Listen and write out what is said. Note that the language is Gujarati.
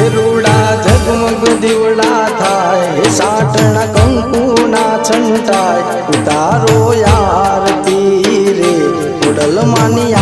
રૂડા જગમગ દીવડા થાય સાટણા કંકુના છંટાય ઉતારો યારતી રે ઉડલ માની